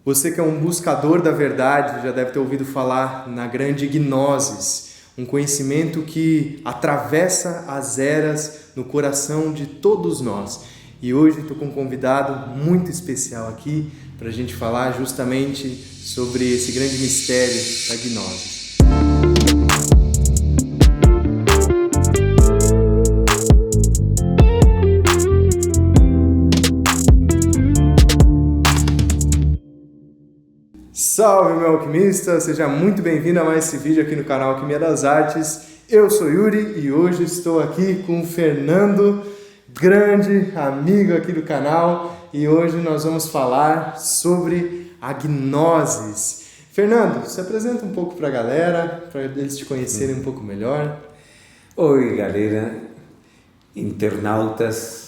Você que é um buscador da verdade já deve ter ouvido falar na grande gnosis, um conhecimento que atravessa as eras no coração de todos nós. E hoje estou com um convidado muito especial aqui para a gente falar justamente sobre esse grande mistério da gnosis. Salve, meu alquimista! Seja muito bem-vindo a mais esse vídeo aqui no canal Alquimia das Artes. Eu sou Yuri e hoje estou aqui com o Fernando, grande amigo aqui do canal, e hoje nós vamos falar sobre a gnosis. Fernando, se apresenta um pouco para a galera, para eles te conhecerem um pouco melhor. Oi, galera, internautas.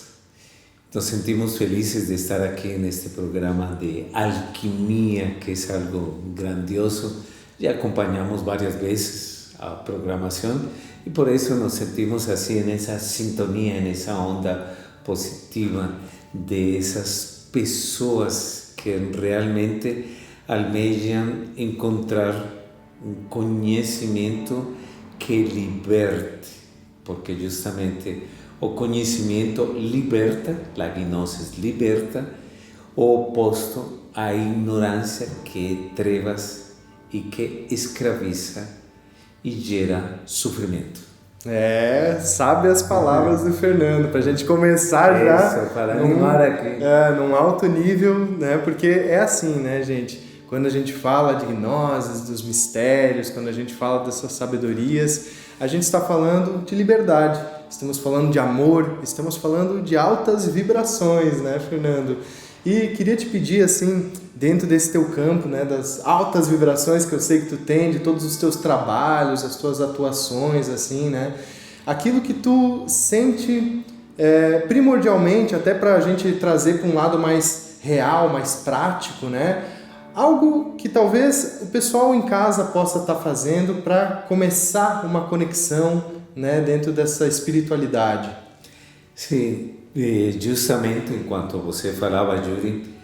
Nos sentimos felizes de estar aqui neste programa de alquimia, que é algo grandioso. Já acompanhamos várias vezes a programação e por isso nos sentimos assim nessa sintonia, nessa onda positiva de essas pessoas que realmente almejam encontrar um conhecimento que liberte, porque justamente o conhecimento liberta, a gnosis liberta, o oposto à ignorância, que é trevas e que escraviza e gera sofrimento. Sabe as palavras do Fernando, para a gente começar já para animar aqui. Num alto nível, né? Porque é assim, né, gente? Quando a gente fala de gnoses, dos mistérios, quando a gente fala dessas sabedorias, a gente está falando de liberdade, estamos falando de amor, estamos falando de altas vibrações, né, Fernando? E queria te pedir, assim, dentro desse teu campo, né, das altas vibrações que eu sei que tu tem, de todos os teus trabalhos, as tuas atuações, assim, né, aquilo que tu sente primordialmente, até para a gente trazer para um lado mais real, mais prático, né, algo que talvez o pessoal em casa possa estar fazendo para começar uma conexão, né, dentro dessa espiritualidade. Sim, justamente enquanto você falava, Yuri,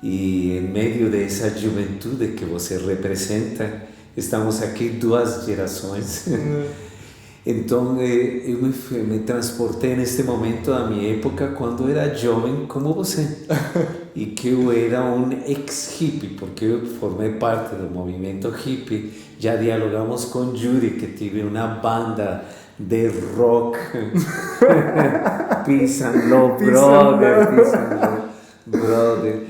e em meio dessa juventude que você representa, estamos aqui duas gerações. Então, eu me transportei neste momento à minha época, quando era jovem como você. E que eu era um ex-hippie, porque eu formei parte do movimento hippie. Já dialogamos com Yuri, que tive uma banda de rock, Peace and Love Brother.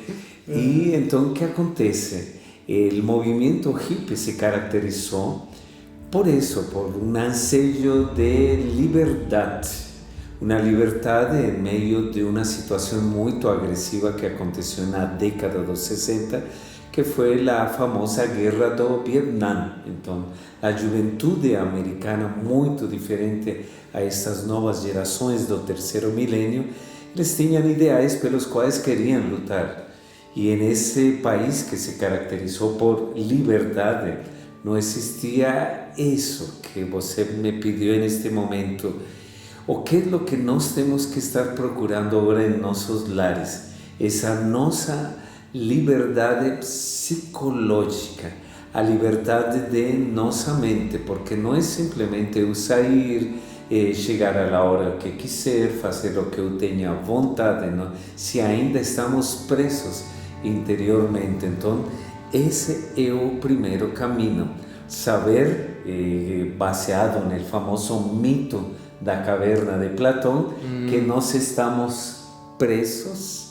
E então, o que acontece? O movimento hippie se caracterizou por isso, por um anseio de liberdade. Uma liberdade em meio de uma situação muito agressiva que aconteceu na década dos 60, que foi a famosa guerra do Vietnã. Então, a juventude americana, muito diferente a essas novas gerações do terceiro milênio, eles tinham ideais pelos quais queriam lutar. E nesse país que se caracterizou por liberdade, não existia isso que você me pediu neste momento. O que é o que nós temos que estar procurando agora em nossos lares? Essa nossa liberdade psicológica, a liberdade de nossa mente, porque não é simplesmente eu sair, chegar à hora que quiser, fazer o que eu tenha vontade, não? Se ainda estamos presos interiormente. Então, esse é o primeiro caminho. Saber, baseado no famoso mito da caverna de Platão, que nós estamos presos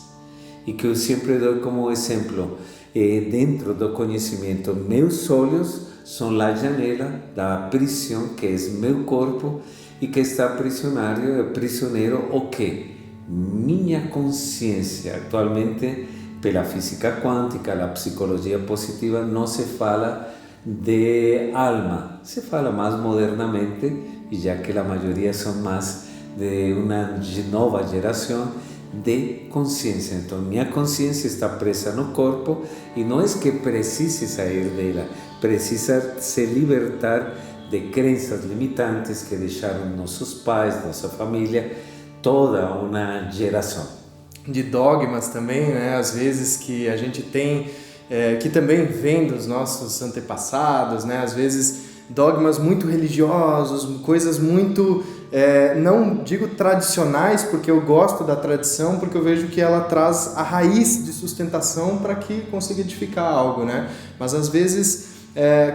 e que eu sempre dou como exemplo, dentro do conhecimento, meus olhos são a janela da prisão que é meu corpo e que está prisioneiro o quê? Minha consciência. Atualmente, pela física quântica, a psicologia positiva, não se fala de alma, se fala mais modernamente, e já que a maioria são mais de uma nova geração, de consciência. Então, minha consciência está presa no corpo e não é que precise sair dela, precisa se libertar de crenças limitantes que deixaram nossos pais, nossa família, toda uma geração. De dogmas também, né? Às vezes que a gente tem que também vem dos nossos antepassados, né? Às vezes dogmas muito religiosos, coisas muito, não digo tradicionais, porque eu gosto da tradição, porque eu vejo que ela traz a raiz de sustentação para que consiga edificar algo, né? Mas às vezes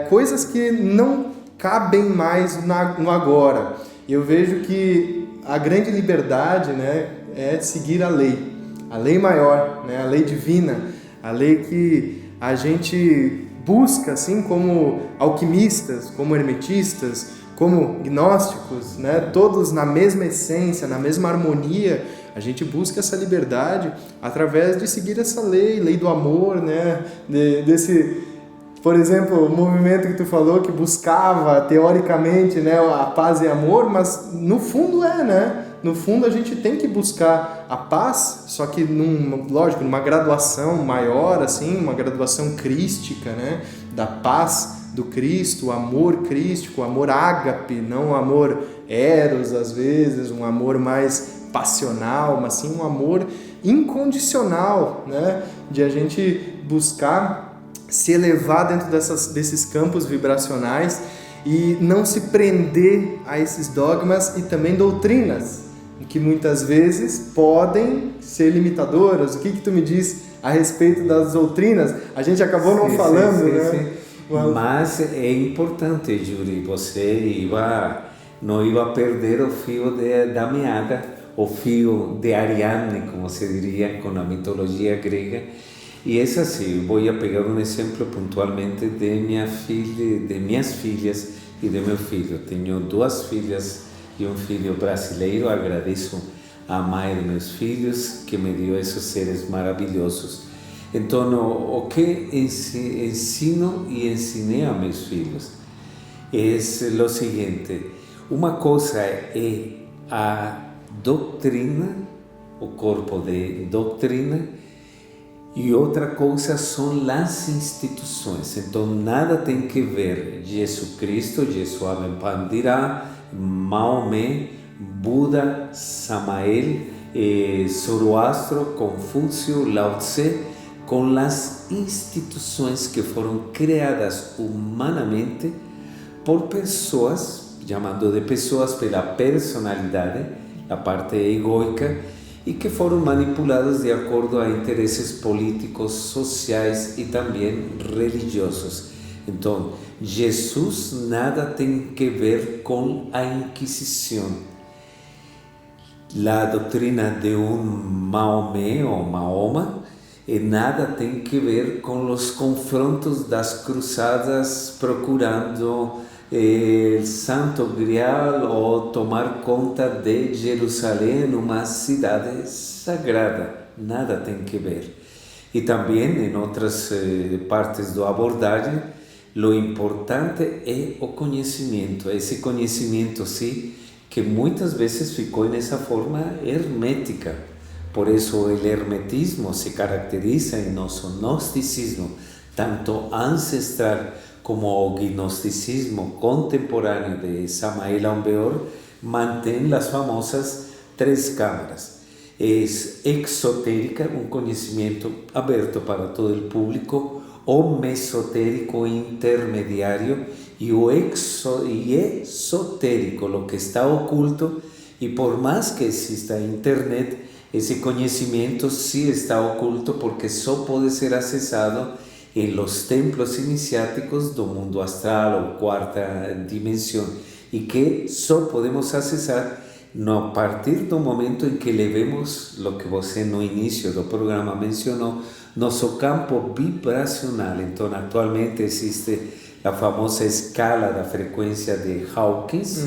coisas que não cabem mais no agora. Eu vejo que a grande liberdade, né, é seguir a lei maior, né, a lei divina, a lei que a gente busca, assim como alquimistas, como hermetistas, como gnósticos, né, todos na mesma essência, na mesma harmonia. A gente busca essa liberdade através de seguir essa lei do amor, né, desse... Por exemplo, o movimento que tu falou que buscava, teoricamente, né, a paz e amor, mas no fundo né? No fundo a gente tem que buscar a paz, só que, lógico, numa graduação maior, assim, uma graduação crística, né, da paz do Cristo, o amor crístico, o amor ágape, não o amor eros, às vezes, um amor mais passional, mas sim um amor incondicional, né, de a gente buscar se elevar dentro desses campos vibracionais e não se prender a esses dogmas e também doutrinas, que muitas vezes podem ser limitadoras. O que tu me diz a respeito das doutrinas? A gente acabou não falando, né? Sim. Mas é importante, Yuri, você não ia perder o fio da meada, o fio de Ariadne, como se diria, com a mitologia grega. E é assim, vou pegar um exemplo pontualmente de minhas filhas e de meu filho. Tenho 2 filhas e um filho brasileiro. Agradeço a mãe de meus filhos que me deu esses seres maravilhosos. Então, o que ensino e ensinei a meus filhos é o seguinte: uma coisa é a doutrina, o corpo de doutrina, e outra coisa são as instituições. Então, nada tem que ver Jesus Cristo, Yeshua Ben Pandira, Maomé, Buda, Samael, Zoroastro, Confúcio, Lao Tse, com as instituições que foram criadas humanamente por pessoas, chamando de pessoas pela personalidade, a parte egoica, e que foram manipulados de acordo a interesses políticos, sociais e também religiosos. Então, Jesus nada tem que ver com a Inquisição. A doutrina de Maomé ou Mahoma nada tem que ver com os confrontos das cruzadas procurando o Santo Grial ou tomar conta de Jerusalém, uma cidade sagrada. Nada tem que ver. E também em outras partes da abordagem, o importante é o conhecimento. Esse conhecimento, sim, que muitas vezes ficou nessa forma hermética. Por isso o hermetismo se caracteriza em nosso gnosticismo, tanto ancestral como o gnosticismo contemporâneo de Samael Aun Weor, mantém as famosas 3 câmaras. É exotérica, um conhecimento aberto para todo o público, o mesotérico intermediário e o esotérico, o que está oculto, e por mais que exista a internet, esse conhecimento sim está oculto porque só pode ser acessado em los templos iniciáticos do mundo astral ou 4ª dimensão, e que só podemos acessar a partir do momento em que levemos o que você no início do programa mencionou, nosso campo vibracional. Então, atualmente existe a famosa escala da frequência de Hawkins.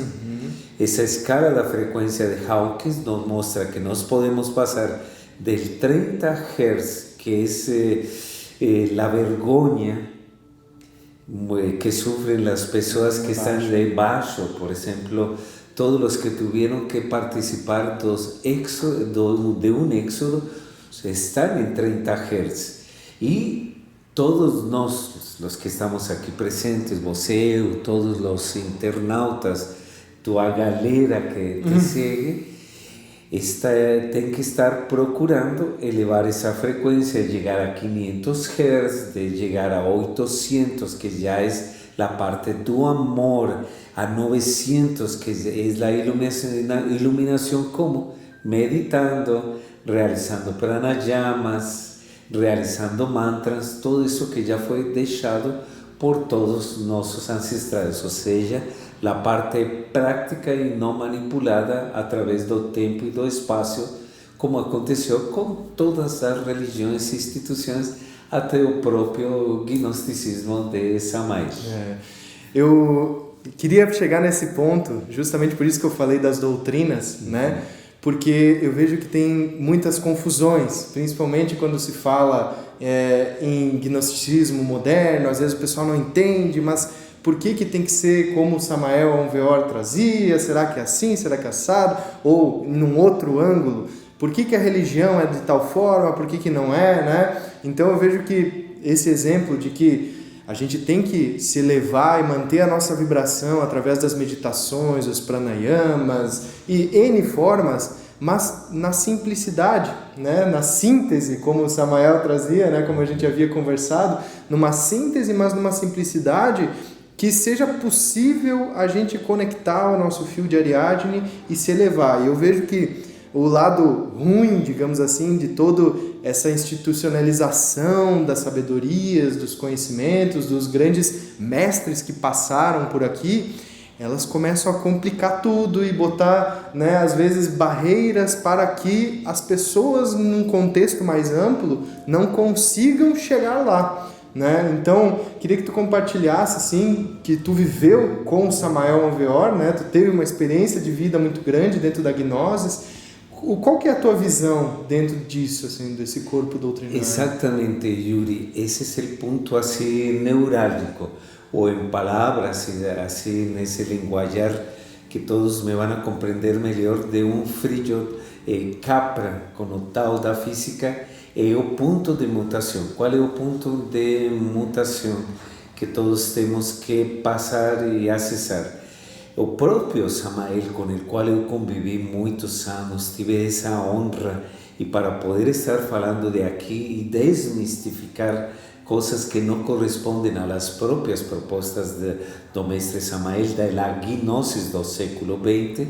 Essa escala da frequência de Hawkins nos mostra que nós podemos passar de 30 Hz, que é a vergonha que sofrem as pessoas que estão debaixo, por exemplo, todos os que tiveram que participar de um éxodo estão em 30 Hz. E todos nós, os que estamos aqui presentes, você, todos os internautas, tua galera que te segue, tem que estar procurando elevar esa frecuencia, llegar a 500 Hz, de llegar a 800, que ya es la parte do amor, a 900, que es la iluminación como meditando, realizando pranayamas, realizando mantras, todo eso que ya fue dejado por todos nuestros ancestrales, o sea, la parte práctica y no manipulada a través del tiempo y del espacio, como aconteceu com todas as religiões e instituições, até o próprio gnosticismo de Samael. Eu queria chegar nesse ponto, justamente por isso que eu falei das doutrinas, né? Porque eu vejo que tem muitas confusões, principalmente quando se fala em gnosticismo moderno, às vezes o pessoal não entende, mas por que tem que ser como Samael Aunveor trazia? Será que é assim? Será que é assado? Ou num outro ângulo? Por que a religião é de tal forma? Por que não é, né? Então eu vejo que esse exemplo de que a gente tem que se elevar e manter a nossa vibração através das meditações, os pranayamas e N formas, mas na simplicidade, né? Na síntese, como o Samael trazia, né? Como a gente havia conversado, numa síntese, mas numa simplicidade que seja possível a gente conectar o nosso fio de Ariadne e se elevar. E eu vejo que o lado ruim, digamos assim, de toda essa institucionalização das sabedorias, dos conhecimentos, dos grandes mestres que passaram por aqui, elas começam a complicar tudo e botar, né, às vezes, barreiras para que as pessoas, num contexto mais amplo, não consigam chegar lá, né? Então, queria que tu compartilhasse, assim, que tu viveu com o Samael Aunveor, né? Tu teve uma experiência de vida muito grande dentro da Gnosis. Qual que é a tua visão dentro disso, assim, desse corpo doutrinário? Exatamente, Yuri. Esse é o ponto assim neurálgico, ou em palavras, assim nesse linguajar que todos me vão a compreender melhor, de frío Capra, com o tal da física, é o ponto de mutação. Qual é o ponto de mutação que todos temos que passar e acessar? O próprio Samael, com o qual eu convivi muitos anos, tive essa honra, e para poder estar falando de aqui e desmistificar coisas que não correspondem às próprias propostas do mestre Samael, da gnosis do século XX,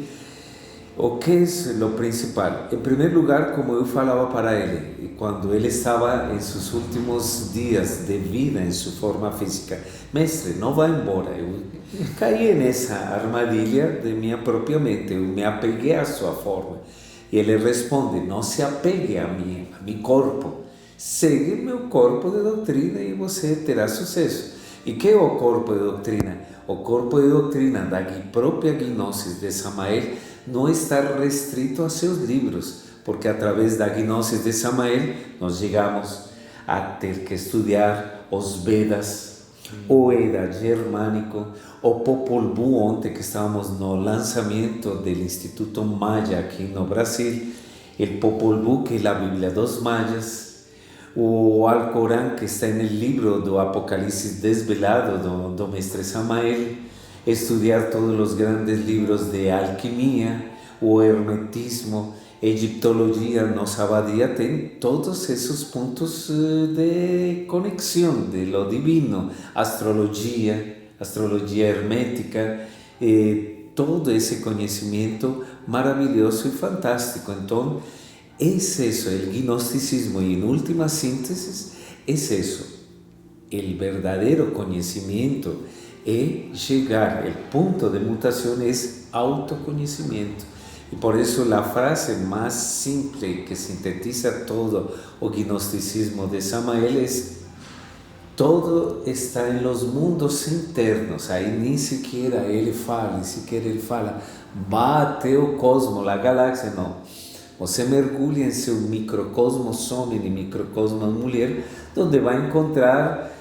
o que é o principal? Em primeiro lugar, como eu falava para ele, quando ele estava em seus últimos dias de vida, em sua forma física, mestre, não vá embora. Eu caí nessa armadilha de minha própria mente, eu me apeguei à sua forma. E ele responde, não se apegue a meu corpo, segue meu corpo de doutrina e você terá sucesso. E que é o corpo de doutrina? O corpo de doutrina da própria gnosis de Samael não está restrito a seus livros, porque através da gnosis de Samael nós chegamos a ter que estudar os Vedas, o Eda germânico, o Popol Vuh, ontem que estávamos no lançamento do Instituto Maya aqui no Brasil, o Popol Vuh, que é a Bíblia dos Mayas, o Alcorão, que está no livro do Apocalipse desvelado do mestre Samael, estudar todos os grandes livros de alquimia, o hermetismo, egiptologia, nossa abadia tem todos esses pontos de conexão de lo divino, astrologia hermética, todo esse conhecimento maravilhoso e fantástico. Então, é isso, o gnosticismo, e em última síntese, é isso, o verdadeiro conhecimento é chegar, o ponto de mutação é autoconhecimento. E por isso a frase mais simples que sintetiza todo o gnosticismo de Samael é: todo está em los mundos internos. Aí nem sequer ele fala, vá até o cosmos, a galáxia, não. Você mergulha em seu microcosmos homem e microcosmos mulher, onde vai encontrar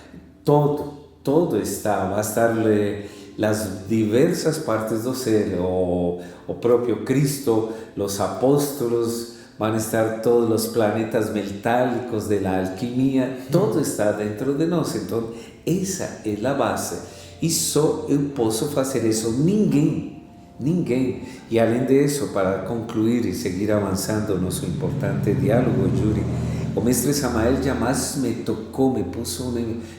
todo está, vai estar as diversas partes do ser, o próprio Cristo, os apóstolos, vão estar todos os planetas metálicos da alquimia, todo está dentro de nós. Então, essa é a base, e só eu posso fazer isso. Ninguém Ninguém. E além disso, para concluir e seguir avançando nosso importante diálogo, Yuri, o mestre Samael jamais me tocou,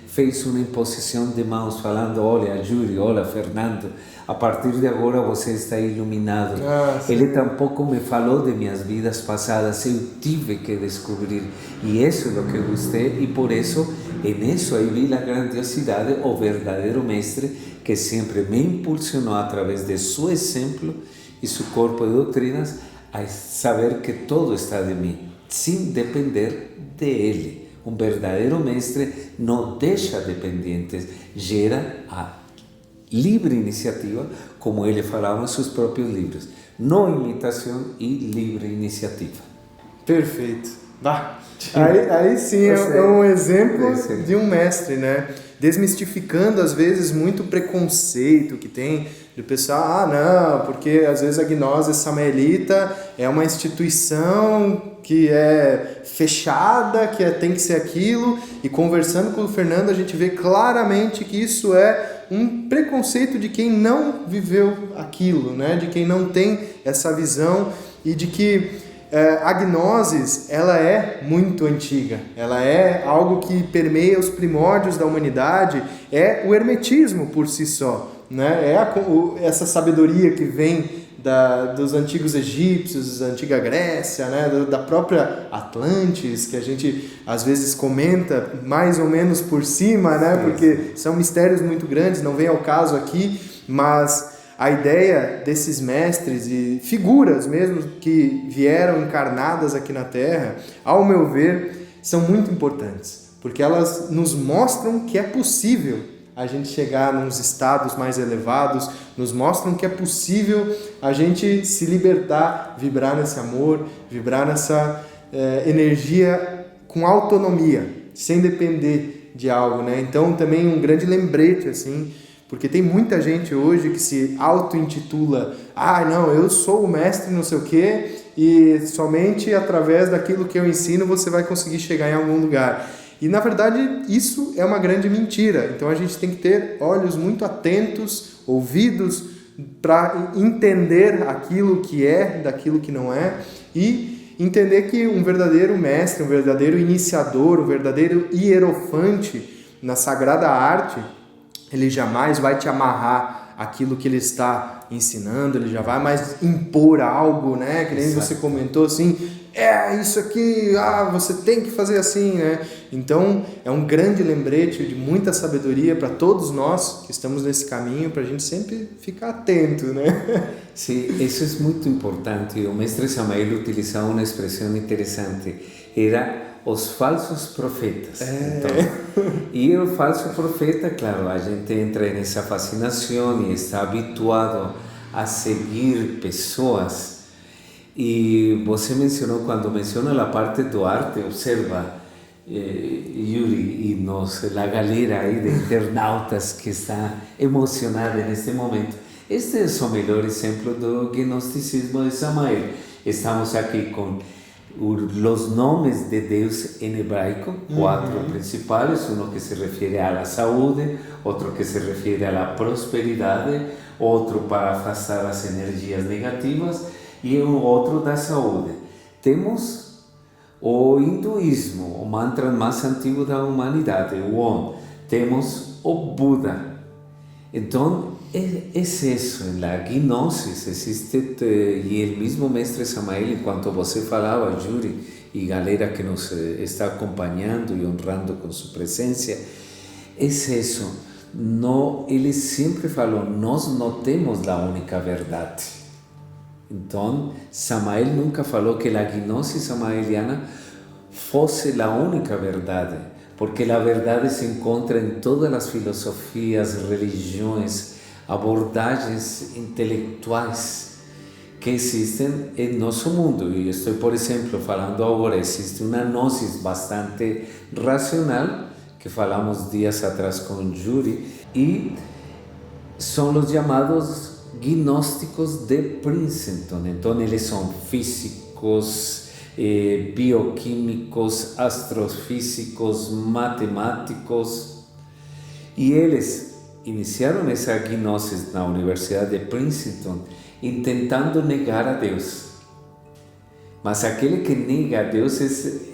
fez uma imposição de mãos, falando: olha, Yuri, olha, Fernando, a partir de agora você está iluminado. Ele tampouco me falou de minhas vidas passadas, eu tive que descobrir. E isso é o que gostei, e por isso, nisso aí vi a grandiosidade, o verdadeiro mestre, que sempre me impulsionou através de seu exemplo e seu corpo de doutrinas a saber que todo está de mim, sem depender de ele. Um verdadeiro mestre não deixa dependentes, gera a livre iniciativa, como ele falava em seus próprios livros. Não imitação e livre iniciativa. Perfeito. Aí sim é um exemplo de um mestre, né? Desmistificando às vezes muito preconceito que tem do pessoal. Não, porque às vezes a gnose samaelita é uma instituição que é fechada, tem que ser aquilo, e conversando com o Fernando a gente vê claramente que isso é um preconceito de quem não viveu aquilo, né? De quem não tem essa visão, e de que a gnosis, ela é muito antiga, ela é algo que permeia os primórdios da humanidade, é o hermetismo por si só, né? Essa sabedoria que vem dos antigos egípcios, da antiga Grécia, né? Da própria Atlantis, que a gente às vezes comenta mais ou menos por cima, né? Porque são mistérios muito grandes, não vem ao caso aqui, mas a ideia desses mestres e figuras mesmo que vieram encarnadas aqui na Terra, ao meu ver, são muito importantes, porque elas nos mostram que é possível a gente chegar nos estados mais elevados, nos mostram que é possível a gente se libertar, vibrar nesse amor, vibrar nessa energia com autonomia, sem depender de algo, né? Então também um grande lembrete, assim, porque tem muita gente hoje que se auto-intitula: não, eu sou o mestre não sei o quê, e somente através daquilo que eu ensino você vai conseguir chegar em algum lugar. E na verdade isso é uma grande mentira. Então a gente tem que ter olhos muito atentos, ouvidos, para entender aquilo que é, daquilo que não é, e entender que um verdadeiro mestre, um verdadeiro iniciador, um verdadeiro hierofante na sagrada arte, ele jamais vai te amarrar aquilo que ele está ensinando, ele já vai mais impor algo, né? Que nem você comentou assim, isso aqui, você tem que fazer assim, né? Então, é um grande lembrete de muita sabedoria para todos nós que estamos nesse caminho, para a gente sempre ficar atento, né? Sim, isso é muito importante. O mestre Samael utilizava uma expressão interessante, era os falsos profetas. Então, e o falso profeta, claro, a gente entra nessa fascinação e está habituado a seguir pessoas. E você mencionou, quando menciona a parte do arte, observa, Yuri, e nós, a galera aí de internautas que está emocionada neste momento. Este é o melhor exemplo do gnosticismo de Samael. Estamos aqui com los nombres de Deus en hebraico, 4 principales, uno que se refiere a la salud, otro que se refiere a la prosperidad, otro para afastar las energías negativas y otro da saúde. Temos o hinduísmo, o mantra mais antigo da humanidade, o Om. Temos o Buda. Então, é isso, na gnosis existe, e o mesmo mestre Samael, enquanto você falava, Yuri, e galera que nos está acompanhando e honrando com sua presença, é isso. Ele sempre falou, nós não temos a única verdade. Então, Samael nunca falou que a gnosis samaeliana fosse a única verdade, porque a verdade se encontra em todas as filosofias, religiões, abordagens intelectuais que existem em nosso mundo. E estou, por exemplo, falando agora, existe uma gnosis bastante racional, que falamos dias atrás com Yuri, e são os chamados gnósticos de Princeton. Então, eles são físicos, bioquímicos, astrofísicos, matemáticos, e eles iniciaram essa gnose na Universidade de Princeton, tentando negar a Deus. Mas aquele que nega a Deus,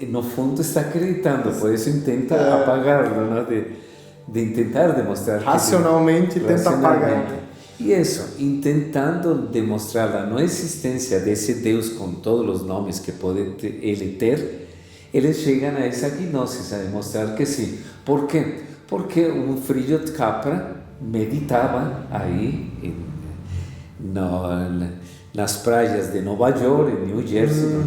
no fundo, está acreditando, por isso tenta apagarlo, ¿no? de tentar demonstrar racionalmente tenta apagar. E isso, tentando demonstrar a não existência desse Deus com todos os nomes que pode ele ter, eles chegam a essa gnose, a demonstrar que sim. Por quê? Porque Frígio Capra meditava aí nas praias de Nova York, em New Jersey,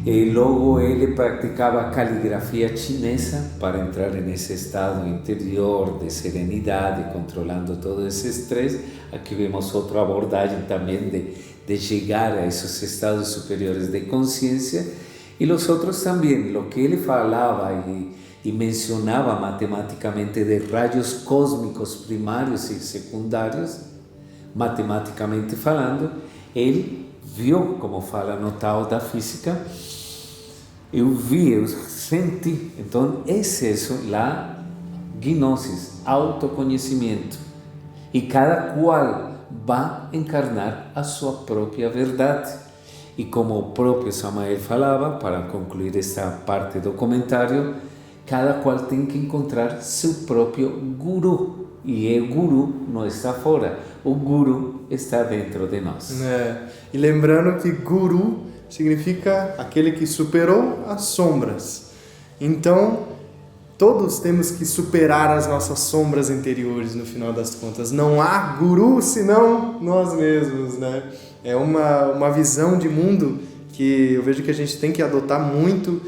e logo ele praticava caligrafia chinesa para entrar nesse estado interior de serenidade, controlando todo esse estresse. Aqui vemos outra abordagem também de chegar a esses estados superiores de consciência. E os outros também, o que ele falava e mencionava matematicamente de raios cósmicos primários e secundários, matematicamente falando, ele viu, como fala no Tao da Física, eu vi, eu senti. Então, esse é isso lá, gnosis, autoconhecimento. E cada qual vai encarnar a sua própria verdade. E como o próprio Samael falava, para concluir esta parte do comentário, cada qual tem que encontrar seu próprio guru. E o guru não está fora, o guru está dentro de nós. E lembrando que guru significa aquele que superou as sombras. Então, todos temos que superar as nossas sombras interiores no final das contas. Não há guru senão nós mesmos, né? É uma visão de mundo que eu vejo que a gente tem que adotar muito.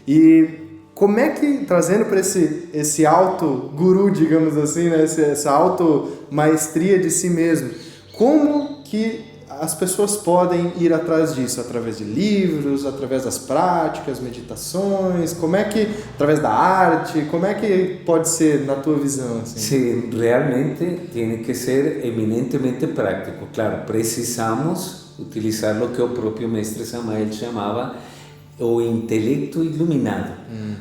E como é que, trazendo para esse auto-guru, digamos assim, né? Essa auto-maestria de si mesmo, como que as pessoas podem ir atrás disso? Através de livros, através das práticas, meditações, como é que, através da arte, como é que pode ser na tua visão? Assim? Sim, realmente tem que ser eminentemente prático. Claro, precisamos utilizar o que o próprio mestre Samael chamava o intelecto iluminado,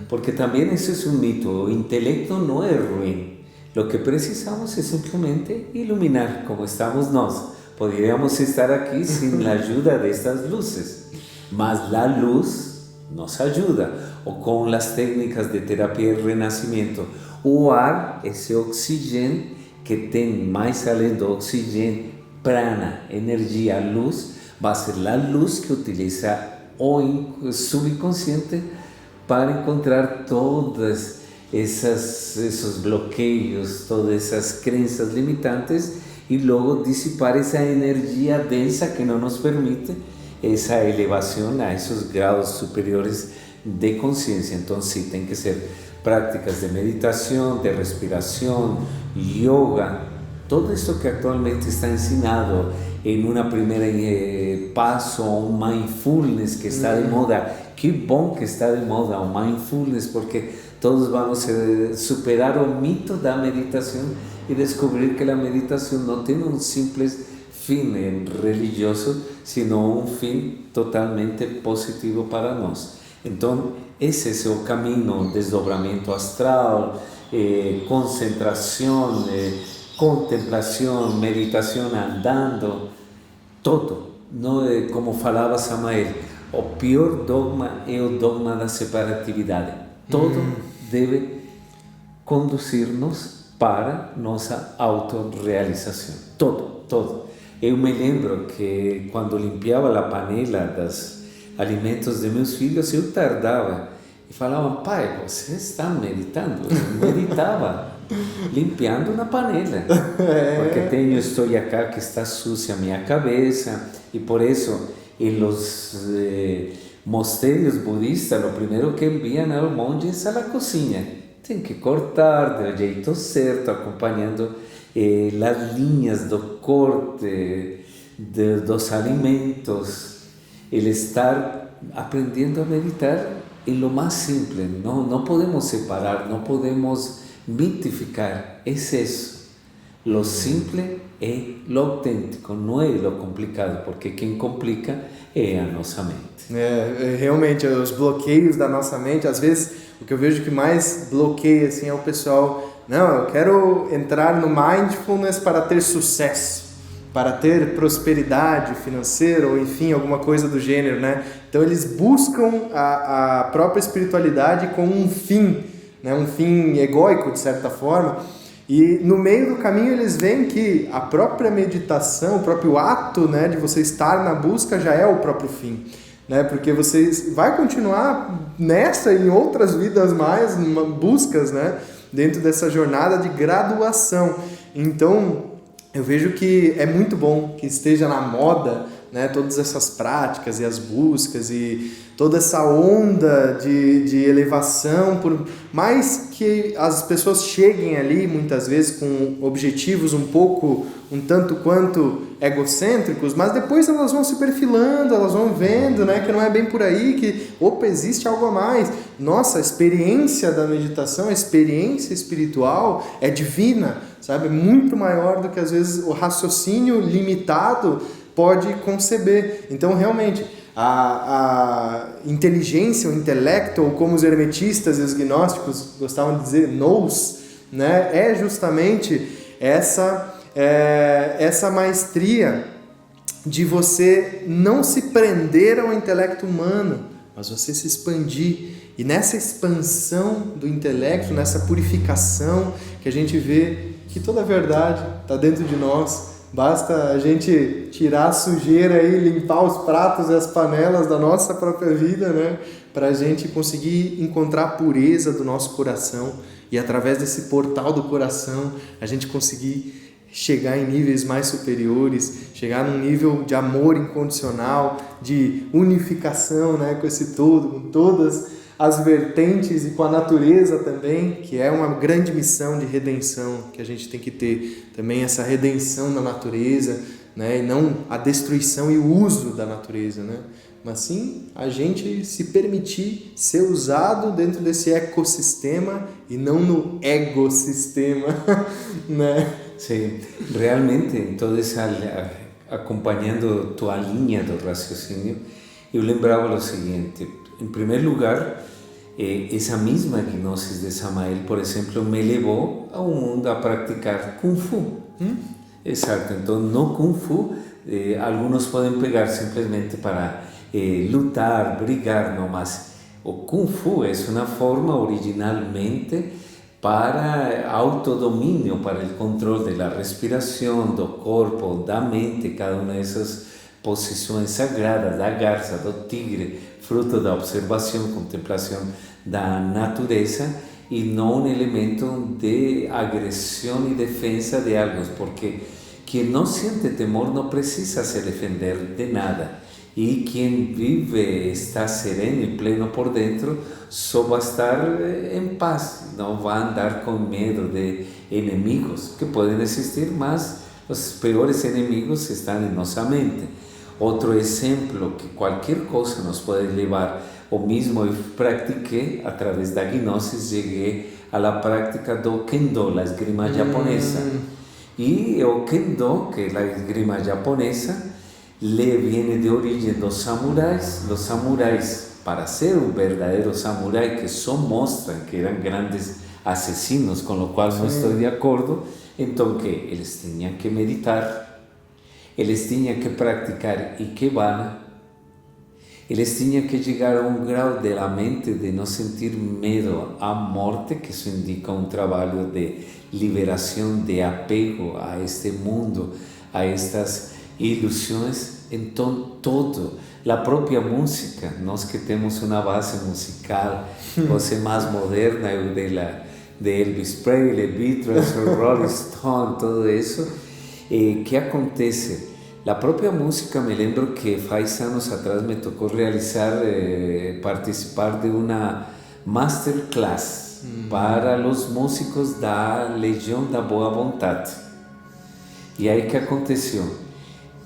porque também isso é um mito, o intelecto não é ruim, o que precisamos é simplesmente iluminar, como estamos nós. Poderíamos estar aqui sem a ajuda destas luzes, mas a luz nos ajuda, ou com as técnicas de terapia e renascimento. O ar, esse oxigênio que tem mais além do oxigênio, prana, energia, luz, vai ser a luz que utiliza o subconsciente para encontrar todas esses bloqueios, todas essas crenças limitantes e logo dissipar essa energia densa que não nos permite essa elevação a esses graus superiores de consciência. Então, sim, tem que ser práticas de meditação, de respiração, yoga, tudo isso que atualmente está ensinado em uma primeira passo, um mindfulness que está de moda. Que bom que está de moda o mindfulness, porque todos vamos superar o mito da meditação e descobrir que a meditação não tem um simples fim religioso, sino um fim totalmente positivo para nós. Então, esse é o caminho: desdobramento astral, concentração, contemplação, meditação andando, todo. Não é, como falava Samael, o pior dogma é o dogma da separatividade. Todo deve conduzir-nos para nossa autorrealização. Todo. Eu me lembro que quando limpiava a panela dos alimentos de meus filhos, eu tardava e falavam: pai, você está meditando? Eu meditava limpiando na panela, porque estou acá que está sucia a minha cabeça, e por isso em los mosteiros budistas, o primeiro que enviam aos monges é a cozinha. Tem que cortar do jeito certo, acompanhando as linhas do corte dos alimentos, ele estar aprendendo a meditar em lo mais simples. Não podemos separar, não podemos mitificar. É isso. Lo simples é lo autêntico, não é lo complicado, porque quem complica é a nossa mente. Realmente, os bloqueios da nossa mente, às vezes, o que eu vejo que mais bloqueia assim, é o pessoal Não, eu quero entrar no mindfulness para ter sucesso, para ter prosperidade financeira ou enfim, alguma coisa do gênero, né? Então eles buscam a própria espiritualidade como um fim, né? Um fim egóico de certa forma, e no meio do caminho eles veem que a própria meditação, o próprio ato, né, de você estar na busca já é o próprio fim, né? Porque você vai continuar nessa e em outras vidas mais, buscas, né, dentro dessa jornada de graduação. Então eu vejo que é muito bom que esteja na moda, né, todas essas práticas e as buscas e toda essa onda de elevação, por mais que as pessoas cheguem ali muitas vezes com objetivos um tanto quanto egocêntricos, mas depois elas vão se perfilando, elas vão vendo, né, que não é bem por aí, que opa, existe algo a mais. Nossa, a experiência da meditação, a experiência espiritual é divina, sabe? É muito maior do que às vezes o raciocínio limitado pode conceber. Então, realmente, a inteligência, o intelecto, ou como os hermetistas e os gnósticos gostavam de dizer, nous, né, é justamente essa maestria de você não se prender ao intelecto humano, mas você se expandir. E nessa expansão do intelecto, nessa purificação, que a gente vê que toda a verdade está dentro de nós. Basta a gente tirar a sujeira e limpar os pratos e as panelas da nossa própria vida, né? Para a gente conseguir encontrar a pureza do nosso coração e através desse portal do coração a gente conseguir chegar em níveis mais superiores, chegar num nível de amor incondicional, de unificação, né? Com esse todo, com todas as vertentes e com a natureza também, que é uma grande missão de redenção que a gente tem que ter também, essa redenção da natureza, né? E não a destruição e o uso da natureza, né? Mas sim a gente se permitir ser usado dentro desse ecossistema e não no egossistema, né? Sim, realmente, então, acompanhando tua linha do raciocínio, eu lembrava o seguinte: em primeiro lugar, essa mesma gnosis de Samael, por exemplo, me levou a um mundo a praticar Kung Fu. Exato, então no Kung Fu, alguns podem pegar simplesmente para lutar, brigar, não, mas o Kung Fu é uma forma originalmente para autodomínio, para o controle da respiração, do corpo, da mente, cada uma dessas posições sagradas, da garça, do tigre, fruto da observação, contemplação da natureza e não um elemento de agressão e defesa de algo, porque quem não sente temor não precisa se defender de nada. E quem vive, está sereno e pleno por dentro, só vai estar em paz, não vai andar com medo de inimigos, que podem existir, mas os piores inimigos estão em nossa mente. Outro exemplo que qualquer coisa nos pode levar, o mesmo eu pratiquei através da gnosis, cheguei à prática do Kendo, a esgrima japonesa. E o Kendo, que é a esgrima japonesa, viene de origem dos samurais. Os samurais, para ser um verdadeiro samurai, que só mostram que eram grandes assassinos, com o qual não estou de acordo, então que eles tinham que meditar, eles tinham que praticar ikebana, eles tinham que chegar a um grau de la mente de não sentir medo à morte, que isso indica um trabalho de liberação, de apego a este mundo, a estas ilusões. Então todo, a própria música, nós que temos uma base musical, você mais moderna, eu de Elvis Presley, Beatles, Rolling Stone, tudo isso, que acontece? A própria música, me lembro que faz anos atrás me tocou realizar, participar de uma masterclass para os músicos da Legião da Boa Vontade. E aí que aconteceu?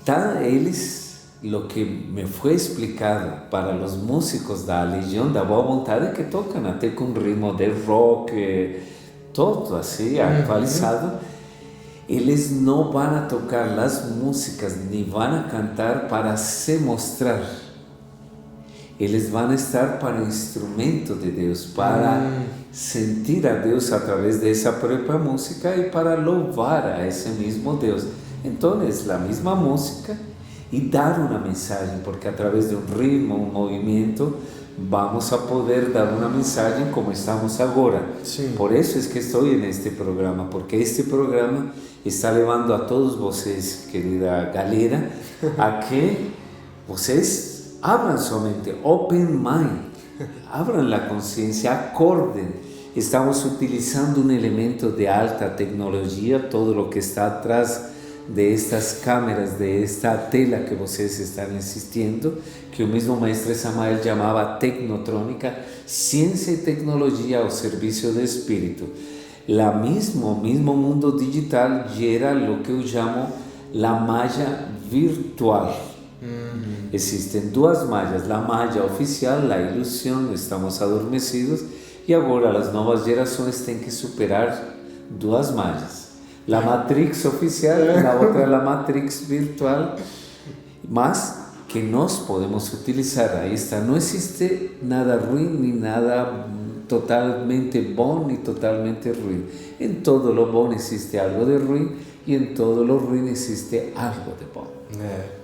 Tá, eles, o que me foi explicado para os músicos da Legião da Boa Vontade, que tocam até com ritmo de rock, todo assim, atualizado, eles não vão a tocar as músicas, nem vão a cantar para se mostrar. eles vão estar para instrumento de Deus, para sentir a Deus através dessa própria música e para louvar a esse mesmo Deus. Então, é a mesma música e dar uma mensagem, porque através de um ritmo, um movimento, vamos a poder dar uma mensagem como estamos agora. Sim. Por isso é que estou neste programa, porque este programa está levando a todos vocês, querida galera, a que vocês abram somente, open mind, abram a consciência, acordem. Estamos utilizando um elemento de alta tecnologia, todo o que está atrás de estas câmeras, de esta tela que vocês estão assistindo, que o mesmo mestre Samael chamava tecnotrônica, ciência e tecnologia ao serviço do espírito. O mesmo mundo digital gera o que eu chamo a malha virtual. Existem duas malhas, a malha oficial, a ilusão, estamos adormecidos, e agora as novas gerações têm que superar duas malhas. A Matrix oficial e a outra a Matrix virtual, mas que nós podemos utilizar. Aí está, não existe nada ruim, nem nada totalmente bom, nem totalmente ruim. Em todo lo bom existe algo de ruim, e em todo lo ruim existe algo de bom.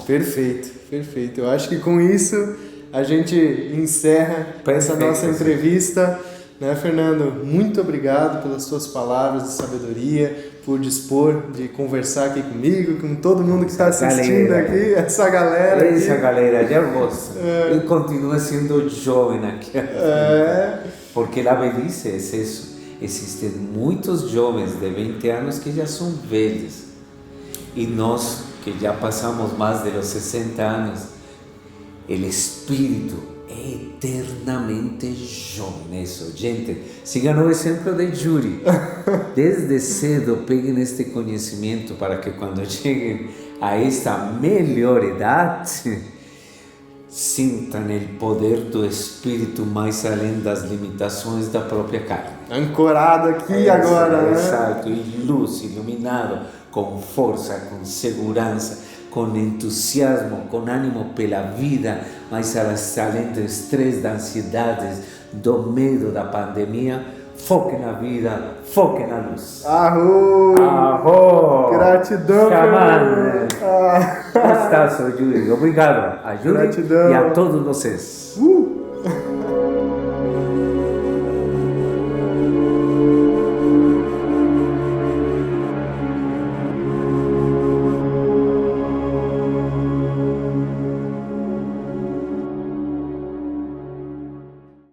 Perfeito, perfeito. Eu acho que com isso a gente encerra essa nossa entrevista. Né, Fernando? Muito obrigado pelas suas palavras de sabedoria, por dispor de conversar aqui comigo, com todo mundo que está assistindo aqui, essa galera. Essa galera já gosta. E continua sendo jovem aqui. Porque a velhice é isso. Existem muitos jovens de 20 anos que já são velhos. E nós, que já passamos mais de los 60 anos, o espírito é eternamente jovem. Isso, gente, sigam o exemplo de Yuri. Desde cedo peguem este conhecimento para que quando cheguem a esta melhor idade, sintam o poder do espírito mais além das limitações da própria carne. Ancorado aqui agora, né? Exato, e luz, iluminado, com força, com segurança, com entusiasmo, com ânimo pela vida, mas além do estresse, da ansiedade, do medo da pandemia, foque na vida, foque na luz. Arro! Arro! Gratidão, Fernando! Gostaço, Yuri. Obrigado a Yuri e a todos vocês.